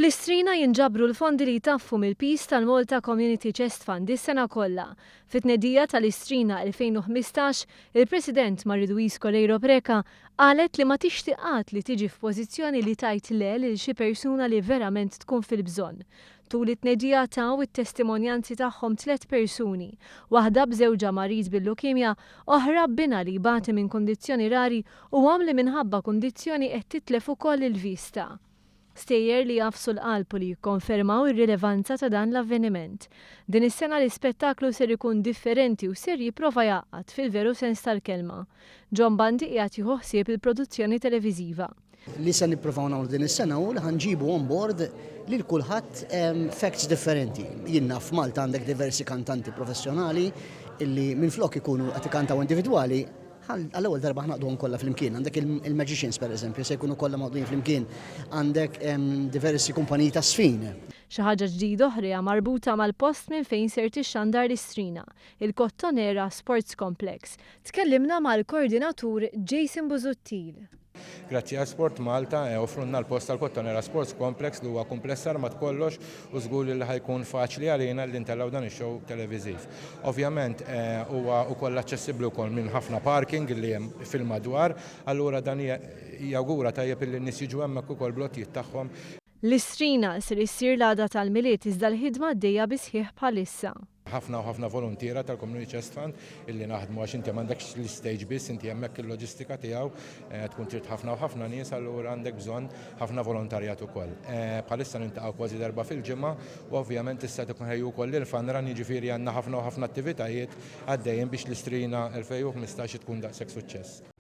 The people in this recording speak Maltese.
Fl-Istrina jinġabru l-fondi li jtaffu mill-pis tal-Malta Community Chest Fund is-sena kollha. Fit-tnedija tal-Istrina 2015, il-President Marie-Louise Correiro Preca qalet li ma tixtieqat li tiġi f'pożizzjoni li tajt le lil xi persuna li verament tkun fil-bżonn. Tul it-tnedija taw it-testimonjanzi tagħhom 3 persuni, waħda b'żewġa marid bil-lukemja, oħra b'bina li bagħti minn kundizzjoni rari u li minħabba kundizzjoni qed titlef ukoll il-vista. Stejjer li jafsu l-qalb li jikkonfermaw ir-rilevanza ta' dan l-avveniment. Din is-sena l-ispettaklu ser ikun differenti u ser jipprova jgħaqad fil-veru sens tal-kelma. John Bandi qiegħed jieħu ħsieb il-produzzjoni televiżiva. Li se nippruvaw nagħmlu din is-sena u li ħanġibu on board lil kulħadd facts differenti. Jiena f'Malta għandek diversi kantanti professjonali illi minflok ikunu qed ikantaw individwali. Għall-ewwel darba ħnaqduhom kollha flimkien, għandek il-magicians pereżempju se jkunu kollha maqdujin flimkien, għandek diversi kumpaniji ta' sfin. Xi ħaġa ġdida oħra marbuta mal-post minn fejn ser tixxandar l-Istrina, il-Cottonera Sports Complex. Tkellimna mal-koordinatur Jason Busuttil. Grazzi għal Sport Malta offrunna l-post tal-Cottonera Sports Complex li huwa kumpless armat kollox u żgur li ħajkun faċli għalina li ntellaw dan ix-show televiżiv. Ovvjament huwa wkoll aċċessibbli wkoll minn ħafna parking li hemm fil-madwar, allura dan jawgura tajjeb li n-nies jiġu hemmhekk ukoll blottijiet tagħhom. L-Istrina ser issir l-għada tal-miliet iżda l-ħidma għaddejja bi sħiħ bħalissa. ħafna u ħafna volontiera tal-Community Chest Fund illi naħdmu għax inti m'għandekx l-stage biss, inti hemmhekk il-loġistika tiegħu tkun trid ħafna u ħafna nies allura għandek bżonn ħafna volontarjat ukoll. Bħalissa nintaqgħu kważi darba fil-ġimgħa u ovvjament issa tkun ħejju wkoll il-fundran jiġifieri għandna ħafna u ħafna attivitajiet għaddejjin biex l-Istrina 2015 tkun daqshekk suċċess.